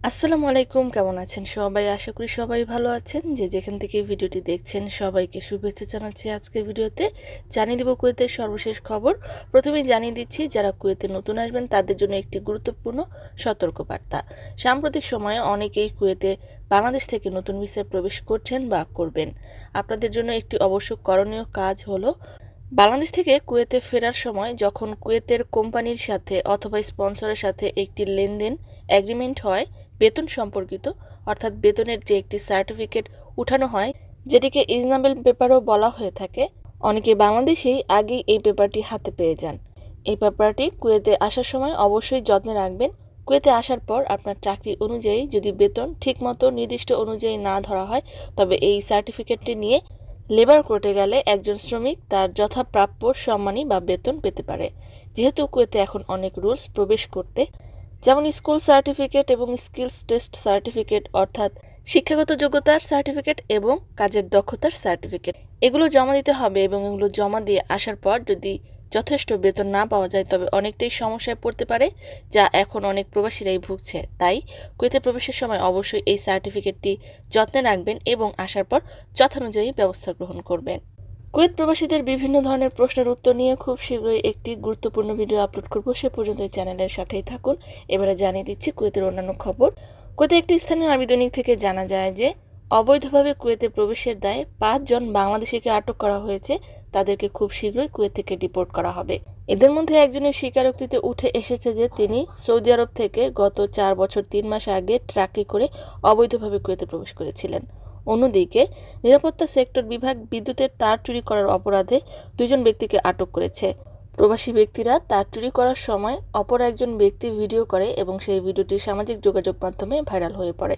আসসালামু আলাইকুম, কেমন আছেন সবাই? আশা করি সবাই ভালো আছেন। যে যেখান থেকে ভিডিওটি দেখছেন সবাইকে শুভেচ্ছা জানাচ্ছি। আজকের ভিডিওতে জানিয়ে দিব কুয়েতের সর্বশেষ খবর। প্রথমেই জানিয়ে দিচ্ছি যারা কুয়েতে নতুন আসবেন তাদের জন্য একটি গুরুত্বপূর্ণ সতর্কবার্তা। সাম্প্রতিক সময়ে অনেকেই কুয়েতে বাংলাদেশ থেকে নতুন ভিসায় প্রবেশ করছেন বা করবেন। আপনাদের জন্য একটি অবশ্য করণীয় কাজ হলো বাংলাদেশ থেকে কুয়েতে ফেরার সময় যখন কুয়েতের কোম্পানির সাথে অথবা স্পন্সরের সাথে একটি লেনদেন এগ্রিমেন্ট হয় বেতন সম্পর্কিত, অর্থাৎ বেতনের যে একটি সার্টিফিকেট উঠানো হয়, যেটিকে ইজনাবেল পেপারও বলা হয়ে থাকে, অনেকে বাংলাদেশেই আগেই এই পেপারটি হাতে পেয়ে যান। এই পেপারটি কুয়েতে আসার সময় অবশ্যই যত্নে রাখবেন। কুয়েতে আসার পর আপনার চাকরি অনুযায়ী যদি বেতন ঠিকমতো নির্দিষ্ট অনুযায়ী না ধরা হয়, তবে এই সার্টিফিকেটটি নিয়ে লেবার কোর্টে গেলে একজন শ্রমিক তার যথাপ্রাপ্য সম্মানী বা বেতন পেতে পারে। যেহেতু কুয়েতে এখন অনেক রুলস প্রবেশ করতে, যেমন স্কুল সার্টিফিকেট এবং স্কিলস টেস্ট সার্টিফিকেট, অর্থাৎ শিক্ষাগত যোগ্যতার সার্টিফিকেট এবং কাজের দক্ষতার সার্টিফিকেট, এগুলো জমা দিতে হবে এবং এগুলো জমা দিয়ে আসার পর যদি যথেষ্ট বেতন না পাওয়া যায় তবে অনেকটাই সমস্যায় পড়তে পারে, যা এখন অনেক প্রবাসীরাই ভুগছে। তাই কুয়েতে প্রবেশের সময় অবশ্যই এই সার্টিফিকেটটি যত্নে রাখবেন এবং আসার পর যথানুযায়ী ব্যবস্থা গ্রহণ করবেন। কুয়েত প্রবাসীদের বিভিন্ন ধরনের প্রশ্নের উত্তর নিয়ে খুব শীঘ্রই একটি গুরুত্বপূর্ণ ভিডিও আপলোড করব। সে পর্যন্ত এই চ্যানেলের সাথেই থাকুন। এবারে জানিয়ে দিচ্ছি কুয়েতের অন্যান্য খবর। কুয়েতে একটি স্থানীয় আরবি দৈনিক থেকে জানা যায় যে অবৈধভাবে কুয়েতে প্রবেশের দায়ে 5 জন বাংলাদেশিকে আটক করা হয়েছে। তাদেরকে খুব শীঘ্রই কুয়েত থেকে ডিপোর্ট করা হবে। এদের মধ্যে একজনের স্বীকারোক্তিতে উঠে এসেছে যে তিনি সৌদি আরব থেকে গত 4 বছর 3 মাস আগে ট্রাকে করে অবৈধভাবে কুয়েতে প্রবেশ করেছিলেন। অন্যদিকে নিরাপত্তা সেক্টর বিভাগ বিদ্যুতের তার চুরি করার অপরাধে 2 জন ব্যক্তিকে আটক করেছে। প্রবাসী ব্যক্তিরা তার চুরি করার সময় অপর একজন ব্যক্তি ভিডিও করে এবং সেই ভিডিওটি সামাজিক যোগাযোগ মাধ্যমে ভাইরাল হয়ে পড়ে।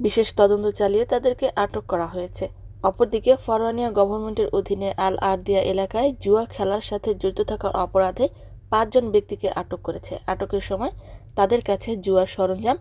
বিশেষ তদন্ত চালিয়ে তাদেরকে আটক করা হয়েছে। অপরদিকে ফরওয়ানিয়া গভর্নমেন্টের অধীনে আল আরদিয়া এলাকায় জুয়া খেলার সাথে জড়িত থাকার অপরাধে 5 জন ব্যক্তিকে আটক করেছে। আটকের সময় তাদের কাছে জুয়ার সরঞ্জাম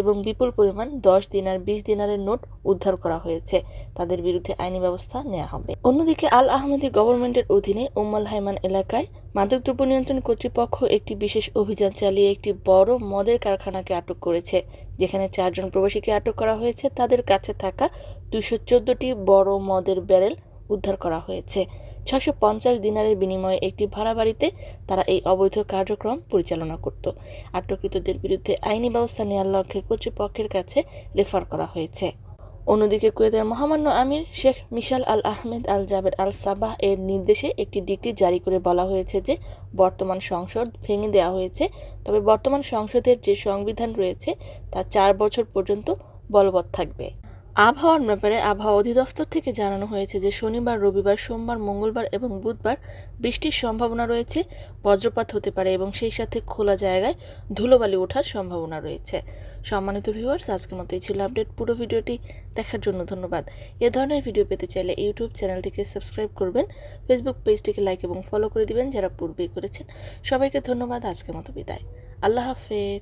এবং বিপুল পরিমাণ 10 দিনার 20 দিনারের নোট উদ্ধার করা হয়েছে। তাদের বিরুদ্ধে আইনি ব্যবস্থা নেওয়া হবে। অন্যদিকে আল আহমেদি গভর্নমেন্টের অধীনে উম্মাল হাইমান এলাকায় মাদকদ্রব্য নিয়ন্ত্রণ কর্তৃপক্ষ একটি বিশেষ অভিযান চালিয়ে একটি বড় মদের কারখানাকে আটক করেছে, যেখানে 4 জন প্রবাসীকে আটক করা হয়েছে। তাদের কাছে থাকা 214টি বড় মদের ব্যারেল উদ্ধার করা হয়েছে। 650 দিনারের বিনিময়ে একটি ভাড়া বাড়িতে তারা এই অবৈধ কার্যক্রম পরিচালনা করত। আটককৃতদের বিরুদ্ধে আইনি ব্যবস্থা নেওয়ার লক্ষ্যে কর্তৃপক্ষের কাছে রেফার করা হয়েছে। অন্যদিকে কুয়েতের মহামান্য আমির শেখ মিশাল আল আহমেদ আল জাবের আল সাবাহ এর নির্দেশে একটি ডিক্রি জারি করে বলা হয়েছে যে বর্তমান সংসদ ভেঙে দেওয়া হয়েছে, তবে বর্তমান সংসদের যে সংবিধান রয়েছে তা 4 বছর পর্যন্ত বলবৎ থাকবে। আবহাওয়ার ব্যাপারে আবহাওয়া অধিদপ্তর থেকে জানানো হয়েছে যে শনিবার, রবিবার, সোমবার, মঙ্গলবার এবং বুধবার বৃষ্টির সম্ভাবনা রয়েছে। বজ্রপাত হতে পারে এবং সেই সাথে খোলা জায়গায় ধুলোবালি ওঠার সম্ভাবনা রয়েছে। সম্মানিত ভিউয়ার্স, আজকের মতো এই ছিল আপডেট। পুরো ভিডিওটি দেখার জন্য ধন্যবাদ। এ ধরনের ভিডিও পেতে চাইলে ইউটিউব চ্যানেলটিকে সাবস্ক্রাইব করবেন, ফেসবুক পেজটিকে লাইক এবং ফলো করে দিবেন যারা পূর্বেই করেছেন। সবাইকে ধন্যবাদ। আজকের মতো বিদায়। আল্লাহ হাফেজ।